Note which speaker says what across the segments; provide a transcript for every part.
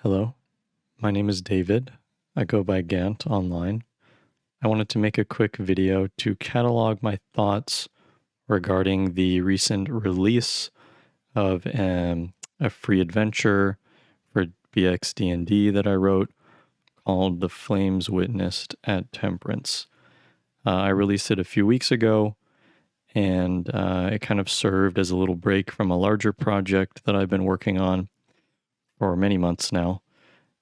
Speaker 1: Hello, my name is David. I go by Gant online. I wanted to make a quick video to catalog my thoughts regarding the recent release of a free adventure for BXD&D that I wrote called The Flames Witnessed at Temperance. I released it a few weeks ago, and it kind of served as a little break from a larger project that I've been working on for many months now.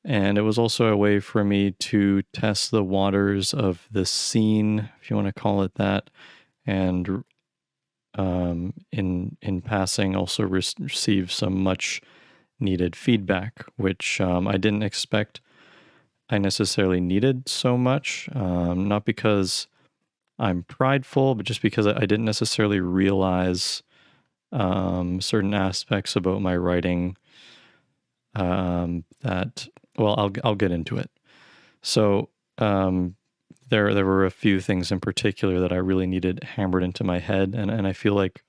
Speaker 1: And it was also a way for me to test the waters of the scene, if you want to call it that, and in passing also receive some much needed feedback, which I didn't expect I necessarily needed so much. Not because I'm prideful, but just because I didn't necessarily realize certain aspects about my writing that, well, I'll get into it. So there were a few things in particular that I really needed hammered into my head, and I feel like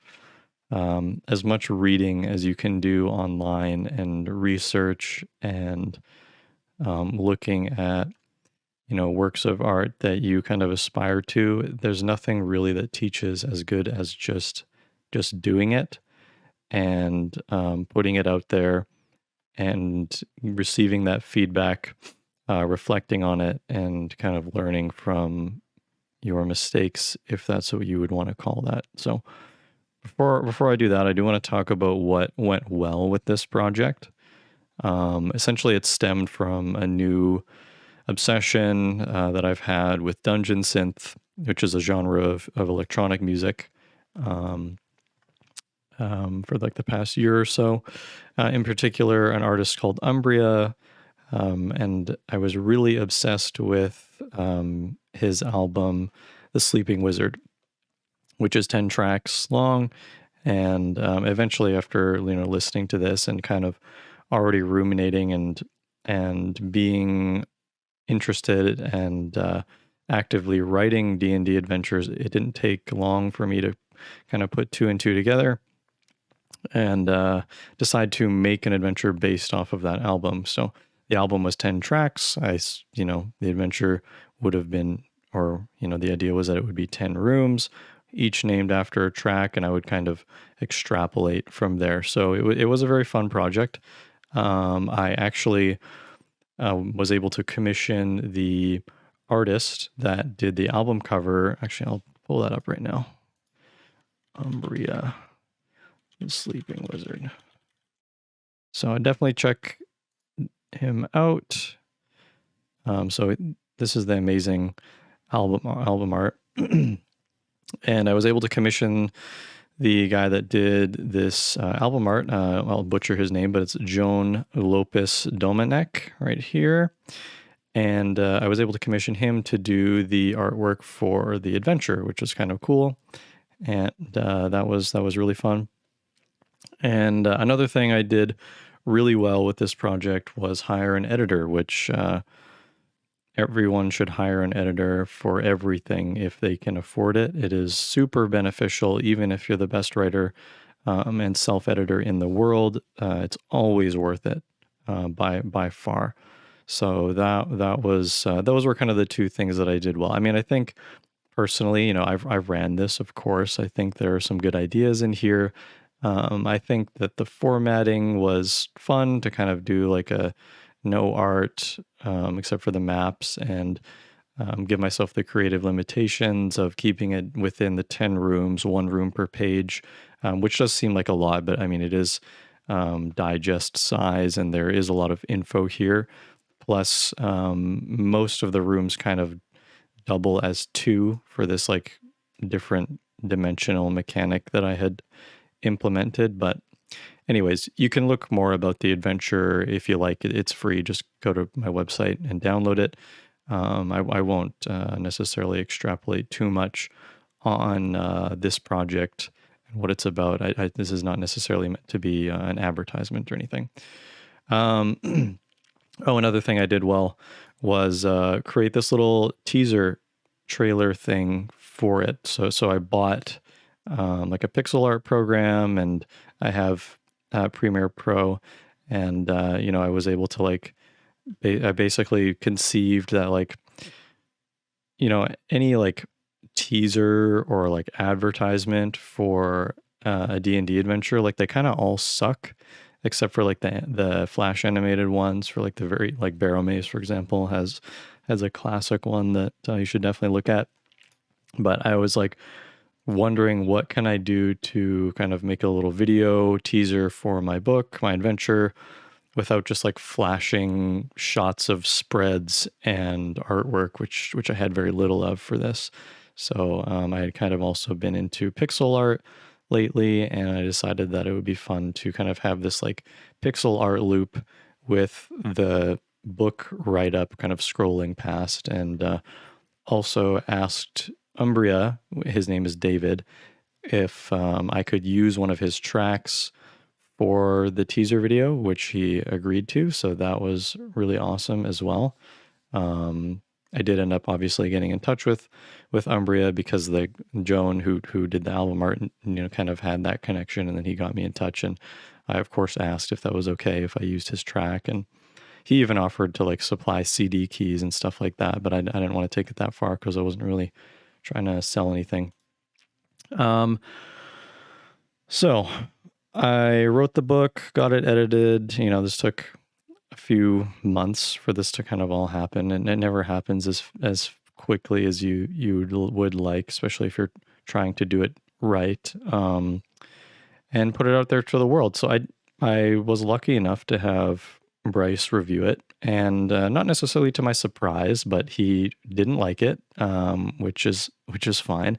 Speaker 1: as much reading as you can do online and research and looking at works of art that you kind of aspire to, there's nothing really that teaches as good as just doing it and putting it out there and receiving that feedback, reflecting on it, and kind of learning from your mistakes, if that's what you would want to call that. So before I do that, I do want to talk about what went well with this project. Essentially, it stemmed from a new obsession that I've had with dungeon synth, which is a genre of electronic music. For like the past year or so. In particular, an artist called Umbria, and I was really obsessed with his album, The Sleeping Wizard, which is 10 tracks long. And eventually, after listening to this and kind of already ruminating and being interested and actively writing D&D adventures, it didn't take long for me to kind of put two and two together and decide to make an adventure based off of that album. So the album was 10 tracks. The adventure would have been, or, the idea was that it would be 10 rooms, each named after a track, and I would kind of extrapolate from there. So it was a very fun project. I actually was able to commission the artist that did the album cover. Actually, I'll pull that up right now. Umbria. Sleeping Wizard. So I definitely check him out. This is the amazing album art. And I was able to commission the guy that did this album art. I'll butcher his name, but it's Joan Lopez Domenech right here. And I was able to commission him to do the artwork for the adventure, which was kind of cool. And that was really fun. And another thing I did really well with this project was hire an editor, which everyone should hire an editor for everything if they can afford it. It is super beneficial, even if you're the best writer and self-editor in the world. It's always worth it by far. So those were kind of the two things that I did well. I mean, I think personally, I've ran this, of course. I think there are some good ideas in here. I think that the formatting was fun to kind of do like a no art, except for the maps, and give myself the creative limitations of keeping it within the 10 rooms, one room per page, which does seem like a lot, but I mean, it is digest size, and there is a lot of info here. Plus, most of the rooms kind of double as two for this like different dimensional mechanic that I had implemented. But anyways, you can look more about the adventure if you like it. It's free. Just go to my website and download it. I won't necessarily extrapolate too much on this project and what it's about. This is not necessarily meant to be an advertisement or anything. Another thing I did well was create this little teaser trailer thing for it. So I bought like a pixel art program, and I have Premiere Pro, and I was able to like I basically conceived that like, any like teaser or like advertisement for a D&D adventure, like they kind of all suck except for like the flash animated ones for like the very like Barrow Maze, for example, has a classic one that you should definitely look at. But I was like wondering what can I do to kind of make a little video teaser for my book, my adventure, without just like flashing shots of spreads and artwork, which I had very little of for this. So I had kind of also been into pixel art lately, and I decided that it would be fun to kind of have this like pixel art loop with the book write up kind of scrolling past, and also asked Umbria, his name is David, if I could use one of his tracks for the teaser video, which he agreed to. So that was really awesome as well. I did end up obviously getting in touch with Umbria because the Joan who did the album art, kind of had that connection, and then he got me in touch, and I of course asked if that was okay if I used his track, and he even offered to like supply CD keys and stuff like that, but I didn't want to take it that far because I wasn't really trying to sell anything. So I wrote the book, got it edited. This took a few months for this to kind of all happen, and it never happens as quickly as you would like, especially if you're trying to do it right, and put it out there to the world. So I was lucky enough to have Bryce review it, and not necessarily to my surprise, but he didn't like it, which is fine.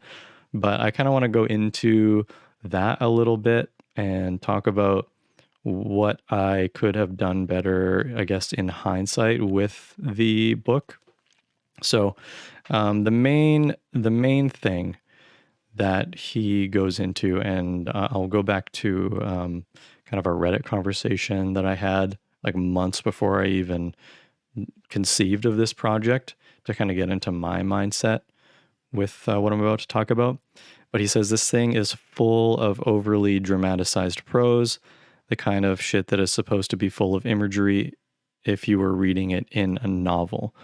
Speaker 1: But I kind of want to go into that a little bit and talk about what I could have done better, I guess, in hindsight with the book. So the main thing that he goes into, and I'll go back to kind of a Reddit conversation that I had like months before I even conceived of this project to kind of get into my mindset with what I'm about to talk about. But he says this thing is full of overly dramatized prose, the kind of shit that is supposed to be full of imagery if you were reading it in a novel.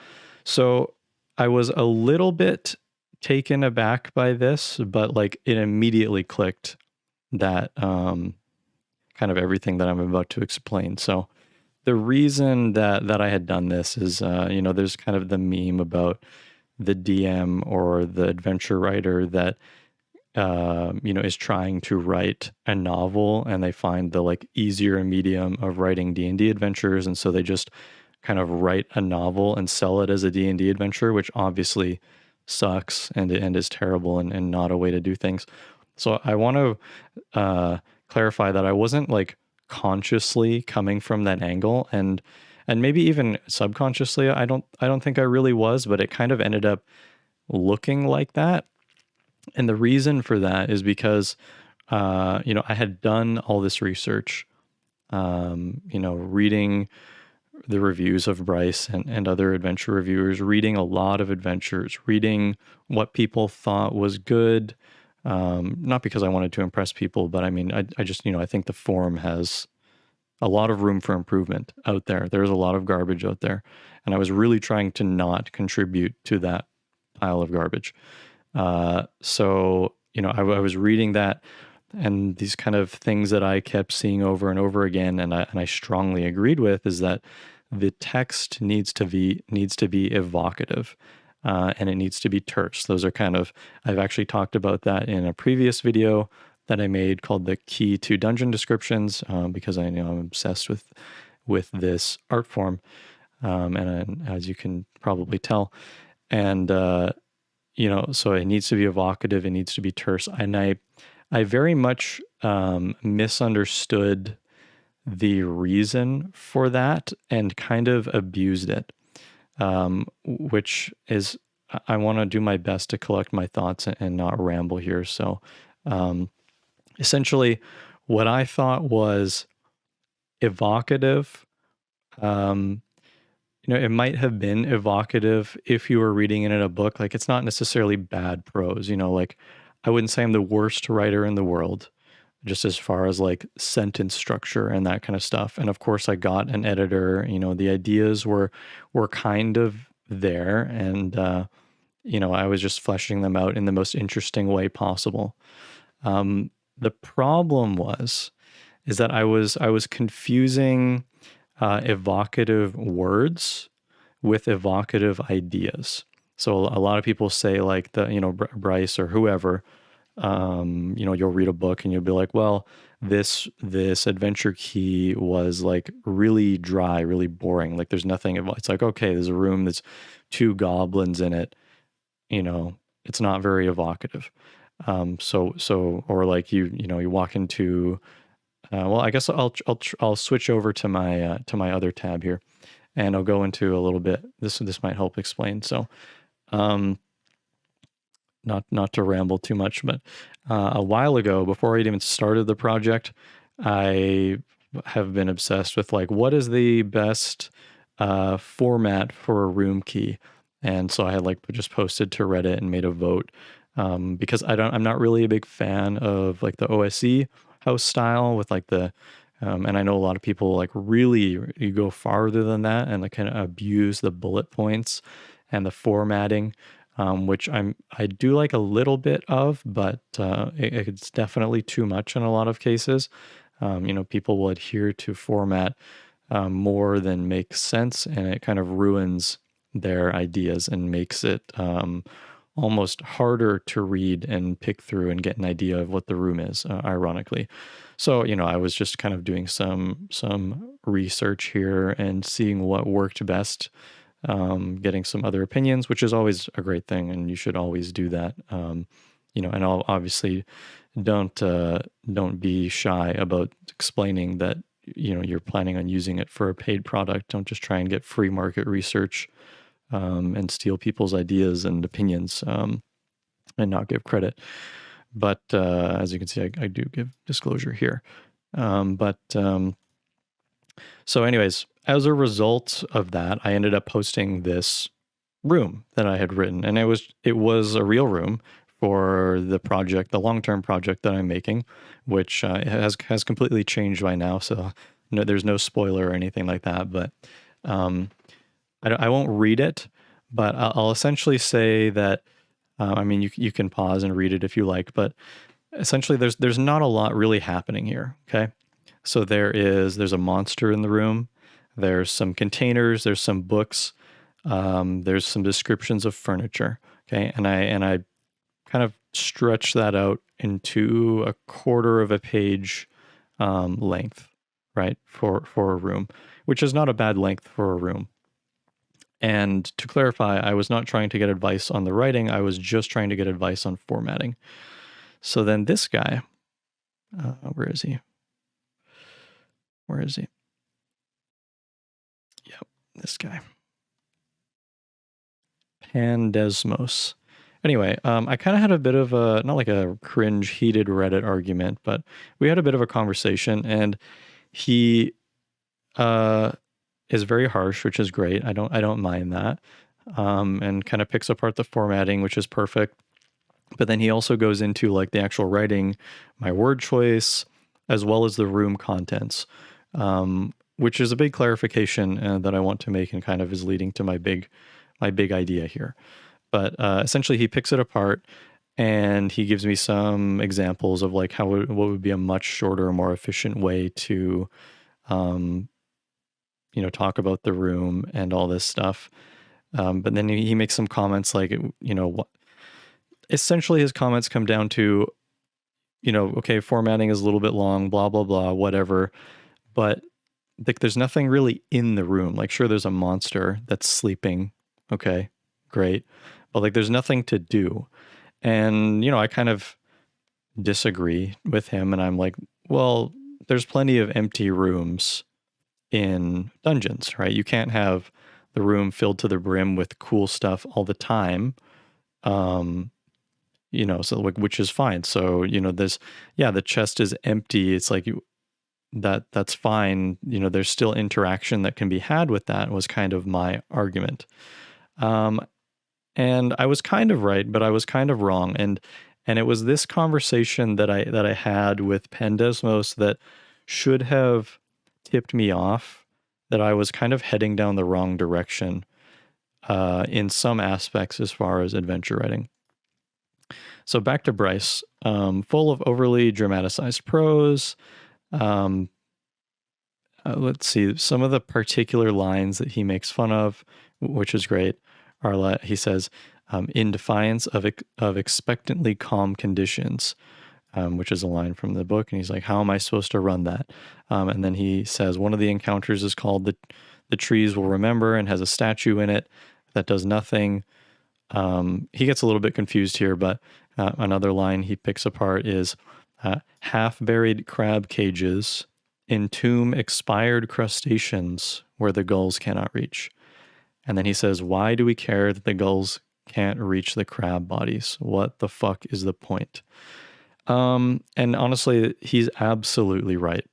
Speaker 1: So I was a little bit taken aback by this, but like it immediately clicked that kind of everything that I'm about to explain. So the reason that I had done this is, there's kind of the meme about the DM or the adventure writer that is trying to write a novel, and they find the like easier medium of writing D&D adventures, and so they just kind of write a novel and sell it as a D&D adventure, which obviously sucks and is terrible and not a way to do things. So I want to clarify that I wasn't like consciously coming from that angle, and maybe even subconsciously. I don't think I really was, but it kind of ended up looking like that. And the reason for that is because, I had done all this research, reading the reviews of Bryce and other adventure reviewers, reading a lot of adventures, reading what people thought was good. Not because I wanted to impress people, but I mean, I just, I think the forum has a lot of room for improvement out there. There's a lot of garbage out there. And I was really trying to not contribute to that pile of garbage. So, I was reading that, and these kind of things that I kept seeing over and over again, and I strongly agreed with, is that the text needs to be evocative, and it needs to be terse. Those are kind of, I've actually talked about that in a previous video that I made called The Key to Dungeon Descriptions, because I know I'm obsessed with this art form, and as you can probably tell, and so it needs to be evocative, it needs to be terse, and I very much misunderstood the reason for that and kind of abused it, which is, I want to do my best to collect my thoughts and not ramble here. So essentially, what I thought was evocative, it might have been evocative if you were reading it in a book. Like, it's not necessarily bad prose, like I wouldn't say I'm the worst writer in the world. just as far as like sentence structure and that kind of stuff. And of course I got an editor, the ideas were kind of there, and I was just fleshing them out in the most interesting way possible. The problem is that I was confusing evocative words with evocative ideas. So a lot of people say like Bryce or whoever, you'll read a book and you'll be like, well, this adventure key was like really dry, really boring. Like there's nothing. It's like, okay, there's a room, there's two goblins in it. It's not very evocative. Or like you walk into. Well, I guess I'll switch over to my other tab here, and I'll go into a little bit. This might help explain. So, um, not to ramble too much, but a while ago, before I'd even started the project, I have been obsessed with like what is the best format for a room key, and so I had like just posted to Reddit and made a vote because I'm not really a big fan of like the OSE house style with like and I know a lot of people like really you go farther than that and like kind of abuse the bullet points and the formatting, which I do like a little bit of, but it's definitely too much in a lot of cases. People will adhere to format more than makes sense, and it kind of ruins their ideas and makes it almost harder to read and pick through and get an idea of what the room is, ironically. So, I was just kind of doing some research here and seeing what worked best, getting some other opinions, which is always a great thing, and you should always do that. And I'll obviously don't be shy about explaining that you're planning on using it for a paid product. Don't just try and get free market research and steal people's ideas and opinions, and not give credit. But as you can see, I do give disclosure here. So anyways, as a result of that, I ended up posting this room that I had written, and it was a real room for the project, the long-term project that I'm making, which has completely changed by now. So no, there's no spoiler or anything like that. But I won't read it, but I'll essentially say that. I mean, you can pause and read it if you like, but essentially, there's not a lot really happening here. Okay, so there's a monster in the room. There's some containers. There's some books. There's some descriptions of furniture. Okay, and I kind of stretch that out into a quarter of a page length, right, for a room, which is not a bad length for a room. And to clarify, I was not trying to get advice on the writing. I was just trying to get advice on formatting. So then this guy, where is he? Where is he? Yep, this guy. Pandesmos. Anyway, I kind of had a bit of a, not like a cringe heated Reddit argument, but we had a bit of a conversation, and he is very harsh, which is great. I don't mind that. And kind of picks apart the formatting, which is perfect. But then he also goes into like the actual writing, my word choice, as well as the room contents, which is a big clarification that I want to make and kind of is leading to my big idea here. But essentially, he picks it apart and he gives me some examples of like what would be a much shorter, more efficient way to, talk about the room and all this stuff. But then he makes some comments like, essentially his comments come down to, okay, formatting is a little bit long, blah, blah, blah, whatever. But like, there's nothing really in the room. Like, sure, there's a monster that's sleeping. Okay, great. But like, there's nothing to do. And, I kind of disagree with him. And I'm like, well, there's plenty of empty rooms in dungeons, right? You can't have the room filled to the brim with cool stuff all the time. So like, which is fine. So, the chest is empty. It's like that's fine. There's still interaction that can be had with that, was kind of my argument. And I was kind of right, but I was kind of wrong. And And it was this conversation that I had with Pandesmos that should have tipped me off that I was kind of heading down the wrong direction in some aspects as far as adventure writing. So back to Bryce, full of overly dramatized prose. Let's see, some of the particular lines that he makes fun of, which is great, are he says, in defiance of expectantly calm conditions, which is a line from the book. And he's like, how am I supposed to run that? And then he says, one of the encounters is called the Trees Will Remember and has a statue in it that does nothing. He gets a little bit confused here, but another line he picks apart is half-buried crab cages entomb expired crustaceans where the gulls cannot reach. And then he says, why do we care that the gulls can't reach the crab bodies? What the fuck is the point? And honestly, he's absolutely right.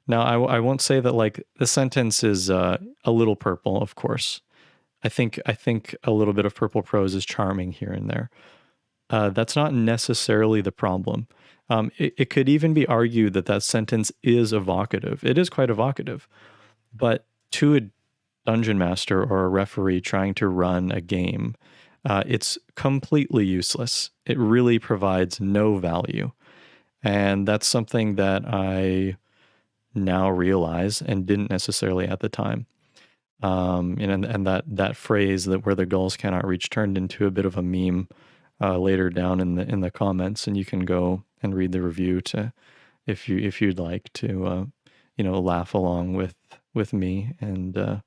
Speaker 1: Now, I won't say that like the sentence is a little purple, of course. I think a little bit of purple prose is charming here and there. That's not necessarily the problem. It could even be argued that that sentence is evocative. It is quite evocative. But to a dungeon master or a referee trying to run a game, it's completely useless. It really provides no value. And that's something that I now realize and didn't necessarily at the time. And that phrase that where the gulls cannot reach turned into a bit of a meme later down in the comments, and you can go and read the review to if you'd like to laugh along with me and the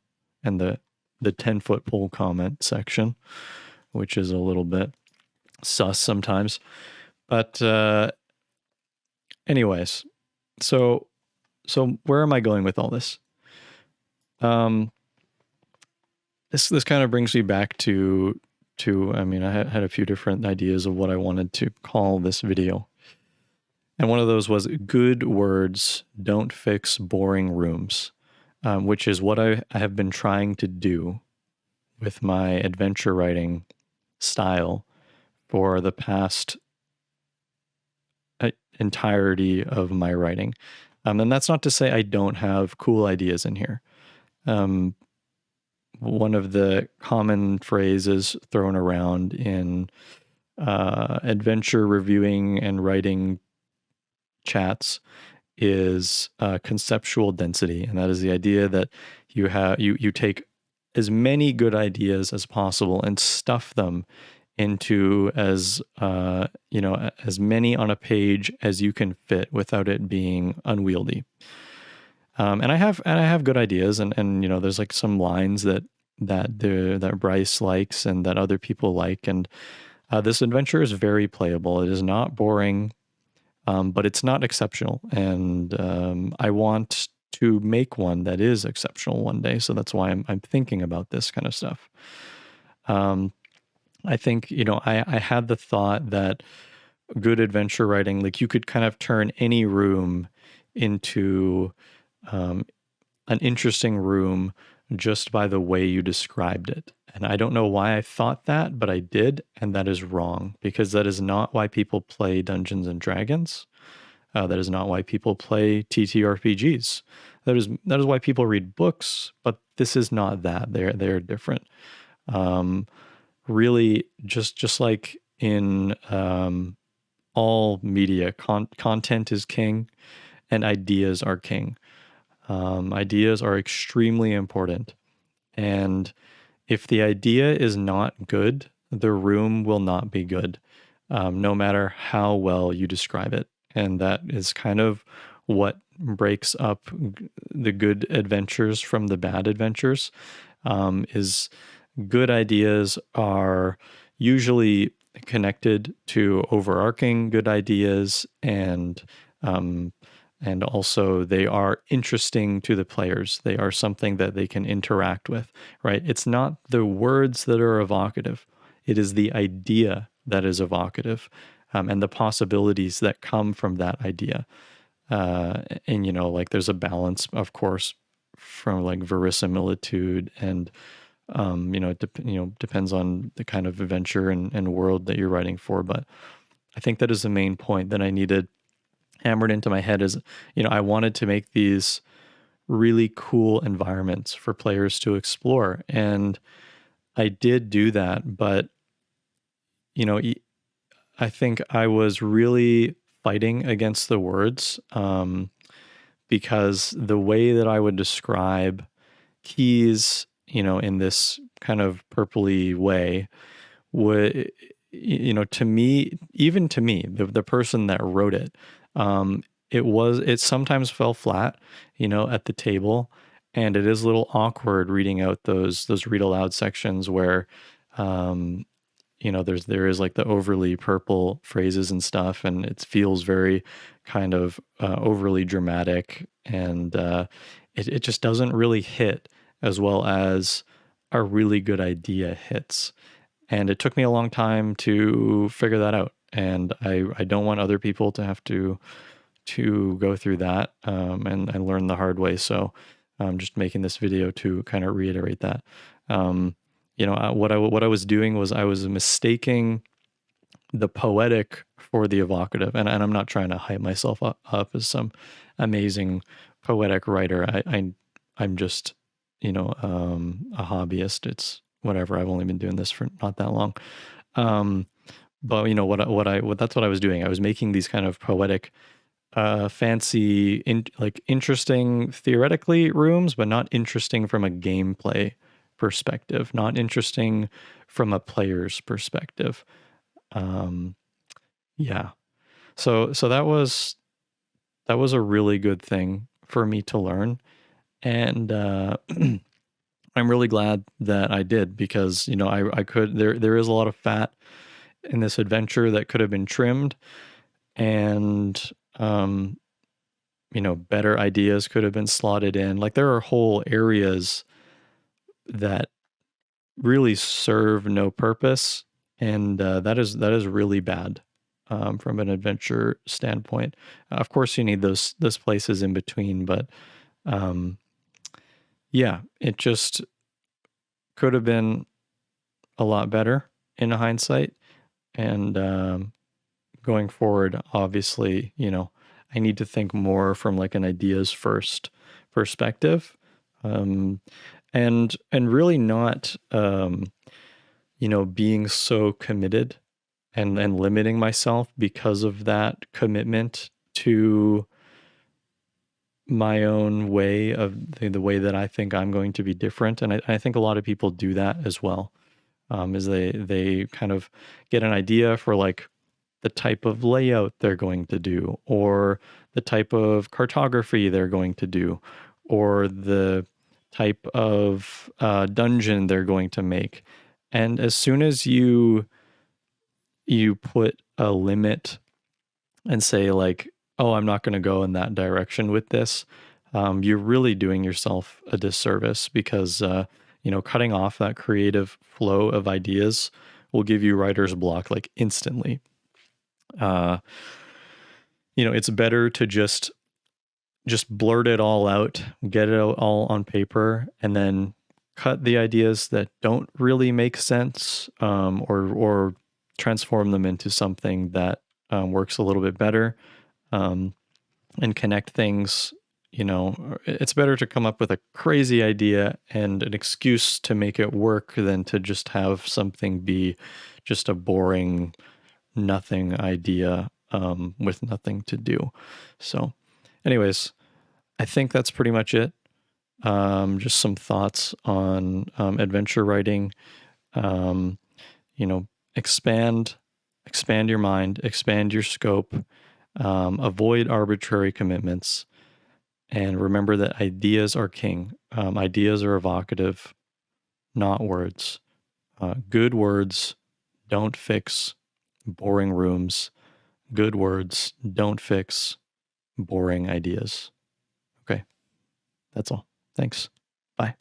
Speaker 1: 10-foot pole comment section, which is a little bit sus sometimes. But anyways, so where am I going with all this? This kind of brings me back to I mean, I had a few different ideas of what I wanted to call this video. And one of those was good words don't fix boring rooms, which is what I have been trying to do with my adventure writing style for the past entirety of my writing. And that's not to say I don't have cool ideas in here. One of the common phrases thrown around in adventure reviewing and writing chats is conceptual density, and that is the idea that you take as many good ideas as possible and stuff them into as many on a page as you can fit without it being unwieldy. And I have good ideas, and there's like some lines that Bryce likes and that other people like, and this adventure is very playable. It is not boring, but it's not exceptional, and I want to make one that is exceptional one day. So that's why I'm thinking about this kind of stuff. I think I had the thought that good adventure writing, like you could kind of turn any room into an interesting room just by the way you described it. And I don't know why I thought that, but I did, and that is wrong, because that is not why people play Dungeons and Dragons. That is not why people play TTRPGs. That is why people read books, but this is not that. They're different. Really, just like in all media, content is king, and ideas are king. Ideas are extremely important. And if the idea is not good, the room will not be good, no matter how well you describe it. And that is kind of what breaks up the good adventures from the bad adventures, is good ideas are usually connected to overarching good ideas, and also they are interesting to the players. They are something that they can interact with, right? It's not the words that are evocative. It is the idea that is evocative, and the possibilities that come from that idea. And, like there's a balance, of course, from like verisimilitude and, it depends on the kind of adventure and world that you're writing for. But I think that is the main point that I needed hammered into my head is, I wanted to make these really cool environments for players to explore. And I did do that, but, you know, I think I was really fighting against the words, because the way that I would describe keys, in this kind of purpley way would, to me, even to me, the person that wrote it, um, it sometimes fell flat, at the table, and it is a little awkward reading out those read aloud sections where, um, there is like the overly purple phrases and stuff, and it feels very kind of overly dramatic, and it just doesn't really hit as well as a really good idea hits. And it took me a long time to figure that out. And I don't want other people to have to go through that, and I learned the hard way. So I'm just making this video to kind of reiterate that. Um, what I was doing was I was mistaking the poetic for the evocative, and I'm not trying to hype myself up as some amazing poetic writer. I'm just a hobbyist. It's whatever. I've only been doing this for not that long. Um, but that's what I was doing. I was making these kind of poetic, fancy, like interesting theoretically rooms, but not interesting from a gameplay perspective, not interesting from a player's perspective. Um, yeah. So that was a really good thing for me to learn, and I'm really glad that I did, because I could there is a lot of fat in this adventure that could have been trimmed, and um, better ideas could have been slotted in. Like there are whole areas that really serve no purpose, and that is really bad, from an adventure standpoint. Of course, you need those places in between, but um, yeah, it just could have been a lot better in hindsight. And going forward, obviously, I need to think more from like an ideas first perspective, um, and really not, being so committed and limiting myself because of that commitment to my own way of the way that I think I'm going to be different. And I think a lot of people do that as well, is they kind of get an idea for like the type of layout they're going to do, or the type of cartography they're going to do, or the type of dungeon they're going to make. And as soon as you put a limit and say like, oh, I'm not going to go in that direction with this, you're really doing yourself a disservice, because cutting off that creative flow of ideas will give you writer's block like instantly. uh it's better to just blurt it all out, get it all on paper, and then cut the ideas that don't really make sense, or transform them into something that works a little bit better, um, and connect things. It's better to come up with a crazy idea and an excuse to make it work than to just have something be just a boring nothing idea, with nothing to do. So, anyways, I think that's pretty much it. Just some thoughts on adventure writing. Um, you know, expand, expand your mind, expand your scope, avoid arbitrary commitments, and remember that ideas are king. Ideas are evocative, not words. Good words don't fix boring rooms. Good words don't fix boring ideas. Okay, that's all. Thanks. Bye.